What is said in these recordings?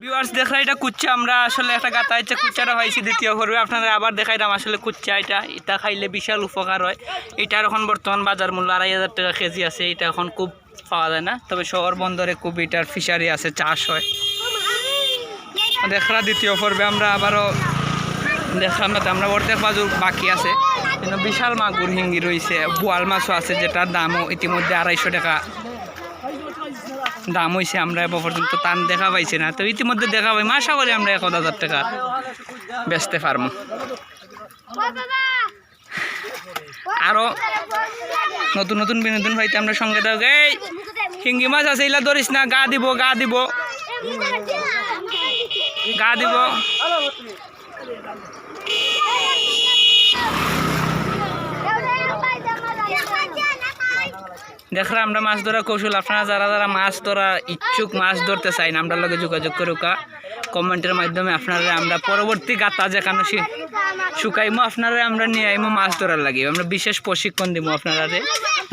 Viewers দেখরা এটা কুচ্চা আমরা আসলে একটা গাতা হচ্ছে কুচ্চাটা পাইছি দ্বিতীয় করবে আপনারা আবার দেখাইলাম আসলে কুচ্চা এটা খাইলে বিশাল উপকার হয়। এটার এখন বর্তমান বাজার মূল্য 2500 টাকা কেজি আছে। এটা এখন খুব পাওয়া যায় না, তবে শহর বন্দরে খুব এটার ফিশারি আছে, চাষ হয়। দেখরা দ্বিতীয় পর্বে আমরা আবারও দেখলাম না, আমরা অর্ধেক বাজু বাকি আছে, কিন্তু বিশাল মাগুর হিঙ্গি রয়েছে, বোয়াল মাছও আছে যেটার দামও ইতিমধ্যে 250 টাকা দাম হয়েছে। আমরা এবার পর্যন্ত টান দেখা পাইছি না, তো ইতিমধ্যে দেখা পাই আশা করি আমরা 1000 টাকা বেচতে পারবো। আরও নতুন নতুন বিনোদন পাইতে আমরা সঙ্গে থাক। এই হিঙ্গি মাছ আছে, এগুলা ধরিস না, গা দিব গা দিব গা দিব। দেখরা আমরা মাছ ধরা কৌশল, আপনারা যারা যারা মাছ ধরা ইচ্ছুক, মাছ ধরতে চাই না, আমরা লগে যোগাযোগ করুকা কমেন্টের মাধ্যমে। আপনারা আমরা পরবর্তী গাতা যেখানে শুকাইমো আপনারা আমরা নিয়ে আইমো মাছ ধরার লাগে, আমরা বিশেষ প্রশিক্ষণ দিব আপনারা।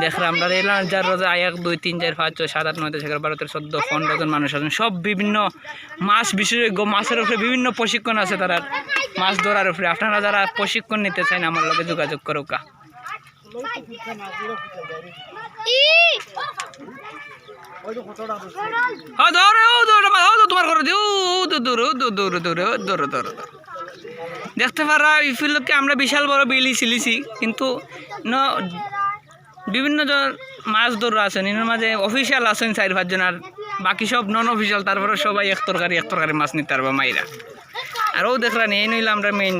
দেখরা আমরা এলাম যার রোজা 1 2 3 4 5 6 7 8 9 10 11 12 13 14 15 জন মানুষ আছেন, সব বিভিন্ন মাছ বিশেষজ্ঞ, মাছের উপরে বিভিন্ন প্রশিক্ষণ আছে তারা মাছ ধরার উপরে। আপনারা যারা প্রশিক্ষণ নিতে চান আমার লগে যোগাযোগ করুকা। দেখতে পারা ইফিলকে আমরা বিশাল বড় বিলি ছিলিছি, কিন্তু বিভিন্ন মাছ ধরা আছেন, এর মাঝে অফিসিয়াল আছেন 4-5 জন, আর বাকি সব নন অফিসিয়াল। তারপরে সবাই এক তরকারি মাছ নিতে পারবো মাইরা। আর ও দেখলাম এই নইলে আমরা মেইন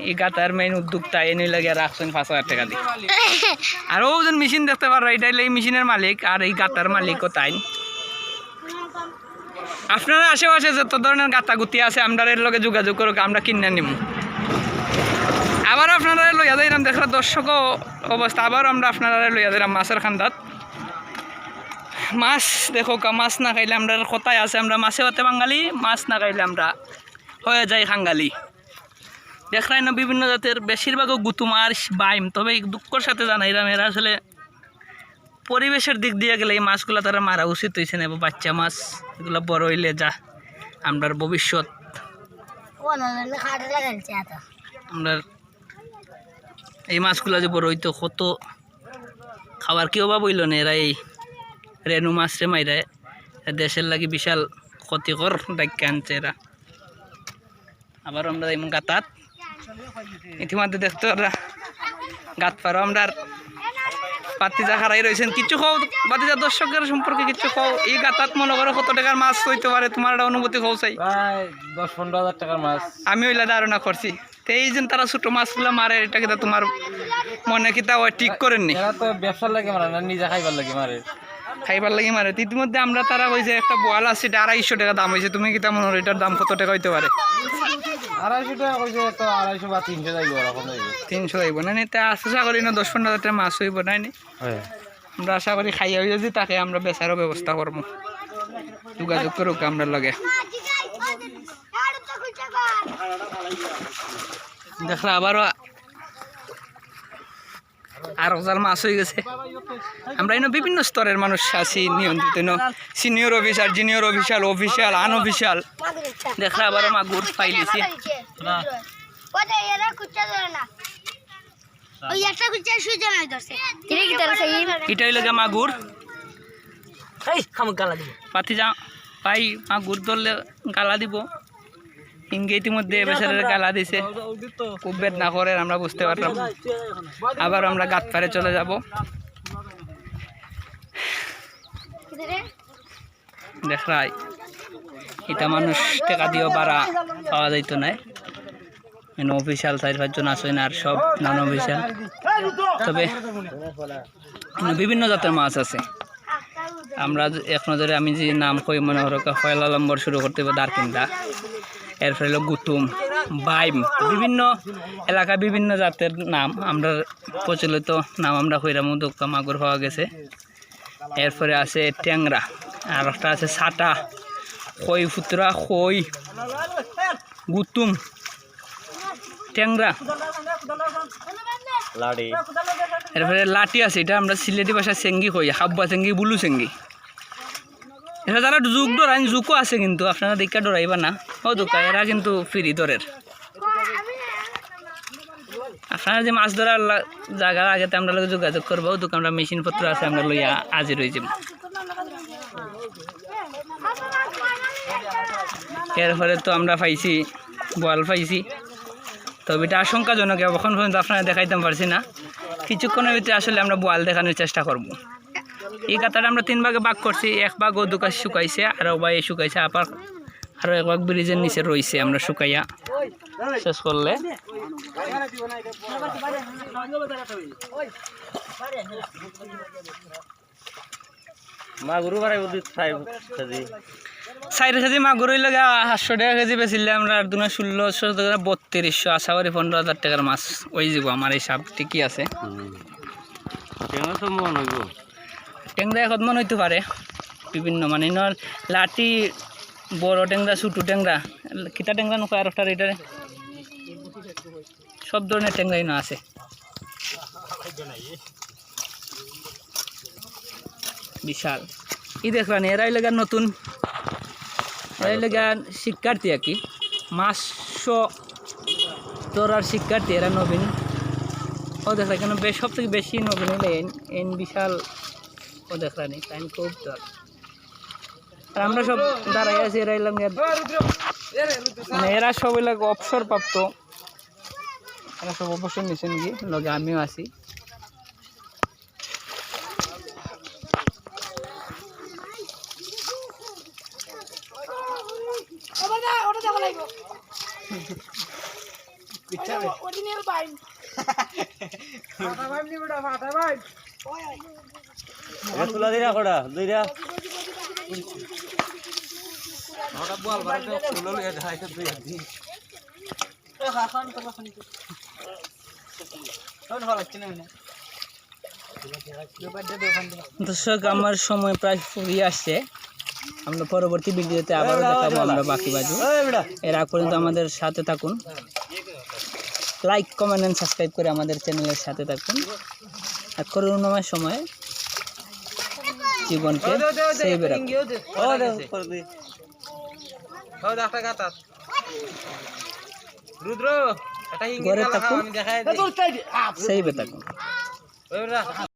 এই গাতার মেইন উদ্যোক্তা, এই নইলে গিয়ে রাখছেন 5000 টাকা দিয়ে। আর ও যেন মেশিন দেখতে পারো, এটা এই মেশিনের মালিক আর এই গাতার মালিকও তাই। আপনারা আশেপাশে যত ধরনের গাতা গুতি আছে আমরা এর লগে যোগাযোগ করো, আমরা কিনে নিব। আবার আপনারা লইয়া যাইলাম দেখলাম দর্শক অবস্থা, আবার আমরা আপনারা লইয়া যাইলাম মাছের খান্দাত। মাছ দেখো, মাছ না খাইলে আমরা কথায় আছে, আমরা মাছে হতে বাঙালি, মাছ না খাইলে আমরা হয়ে যাই খাঙ্গালি। দেখলাই না বিভিন্ন জাতের বেশিরভাগও গুতুম আর বাইম, তবে দুঃখর সাথে জানাইলাম এরা আসলে পরিবেশের দিক দিয়ে গেলে এই মাছগুলো তারা মারা উচিত হয়েছে না। বাচ্চা মাছ এগুলো বড় হইলে যা আমরা ভবিষ্যৎ, আমরা এই মাছগুলো যে বড় হইতো কত খাবার কি অভাব হইল না। এরা এই রেনু মাছরে মাইরা দেশের লাগে বিশাল ক্ষতিকর ডাক্কে আনছে এরা। আবার আমরা এমন গাতাত ইতিমধ্যে দেখতে গাত পারো আমরা বাতিজা হারাই রয়েছেন। কিছু খাও বাতিজা দর্শকের সম্পর্কে কিছু খাও, এই গাতাত মনে করো কত টাকার মাছ হইতে পারে, তোমার একটা অনুভূতি খাও চাই। 10-15 হাজার টাকার মাছ আমি ওইলা ধারণা করছি। তো এই যে তারা ছোট মাছগুলো মারে, এটা কিনা তোমার মনে কিতা ঠিক করেননি? তো ব্যবসার লাগে মারে না, নিজে খাইবার লাগে মারে, খাইবার লাগে মারে। ইতিমধ্যে আমরা তারা ওই যে একটা বোয়াল আছে, এটা 250 টাকা দাম হয়েছে। তুমি কিতা মনে হয় এটার দাম কত টাকা হইতে পারে? 250 টাকা কইছে, তো 250 বা 300 যাইব, এরকম যাইব। 300 যাইব না? তা আশা করি না 10-15 হাজার টাকা মাছ হইব না। আমরা আশা করি খাইয়া হয়ে যদি তাকে আমরা বেচারও ব্যবস্থা করবো, যোগাযোগ করুক আমরা লগে। দেখলা আবারও আর জাল মাছ হয়ে গেছে। আমরা এনে বিভিন্ন স্তরের মানুষ আছি নিয়ন্ত্রিত, senior officer, junior officer, official, unofficial. দেখলা আবারও মাগুর পাইলেছি। এটাই লাগে মাগুর পাতি যা পাই, মাগুর ধরলে গালা দিব। হিঙ্গে ইতিমধ্যে বেচারের গালা দিছে, খুব বেদনা করে আমরা বুঝতে পারলাম। আবার আমরা গাত পারে চলে যাব। দেখলাই এটা মানুষ টাকা দিয়েও ভাড়া পাওয়া যাইতো না, অফিসিয়াল 4-5 জন আসে না, আর সব নন অফিসিয়াল। তবে বিভিন্ন জাতের মাছ আছে। আমরা এক নজরে আমি যে নাম কই মনে হলো 1 নম্বর শুরু করতে হবে দারকিন্দা, এরপর হলো গুতুম, বাইম, বিভিন্ন এলাকায় বিভিন্ন জাতের নাম আমরা প্রচলিত নাম আমরা কইরাম। দোক্কা মাগুর পাওয়া গেছে। এরপরে আছে ট্যাংরা, আর একটা আছে ছাটা, খই ফুতরা, খই, গুতুম, ট্যাংরা, এরপরে লাঠি আছে, এটা আমরা সিলেটি ভাষায় চেঙ্গি কই, হাব্বা চেঙ্গি, বুলু চেঙ্গি। এরা যারা যুগ ডরাইন যুগও আছে কিন্তু আপনারা দেখা ডরাইবা না ও দোকা এরা কিন্তু ফ্রি দরের আপনারা যে মাছ ধরার জায়গার আগে আমরা লোক যোগাযোগ করবো দোকান আমরা মেশিন পত্র আছে আমরা লইয়া হাজির হয়ে যাব এরপরে তো আমরা পাইছি বল পাইছি তবে এটা আশঙ্কাজনক এখন পর্যন্ত আপনারা দেখাইতে পারছি না কিছুক্ষণের ভিতরে আসলে আমরা বোয়াল দেখানোর চেষ্টা করব এই কাতাটা আমরা 3 ভাগে ভাগ করছি এক ভাগ ও দোকান শুকাইছে আর ভাই শুকাইছে আবার আরও এক ভাগ ব্রিজের নিচে রয়েছে আমরা শুকাইয়া শেষ করলে মাগুরু বাড়াই 4 কেজি মাগুর হইলে 800 টাকা কেজি বেচিলে আমরা আর 1600 টাকা 3200 আশা করি 15,000 টাকার মাছ ওই যাব আমার হিসাব ঠিকই আছে ট্যাংরা এখন মন হইতে পারে বিভিন্ন মানে নর লাঠি বড় ট্যাংরা ছোটো ট্যাংরা কিতা ট্যাংরা নৌকা আর একটা এটারে সব ধরনের ট্যাংরাই না আছে বিশাল ই দেখলাম এরাই লেগার নতুন এরাই লেগার শিক্ষার্থী আর কি মাস তোর আর শিক্ষার্থী এরা নবীন ও দেখলা কেন সব থেকে বেশি নবীন হইলে এন বিশাল ও দেখলানি টাইম খুব তোর আর আমরা সব দাঁড়াই আছি এরা এলাম মানে এরা সব এলাকা অবসর প্রাপ্ত এরা সব অবসর নিচ্ছেন কি লগে আমিও আছি তুলা দিরা কড়া দুইরা দর্শক আমার সময় প্রায় ফুরিয়ে আসছে আমরা পরবর্তী ভিডিওতে আবারও দেখাবো আমরা বাকি বাজু এর আগ পর্যন্ত আমাদের সাথে থাকুন লাইক কমেন্ট এন্ড সাবস্ক্রাইব করে আমাদের চ্যানেলের সাথে থাকুন আর করুণাময় সময়ে জীবনকে সেভে রাখুন রুদ্র ঘরে থাকুন সেভে থাকুন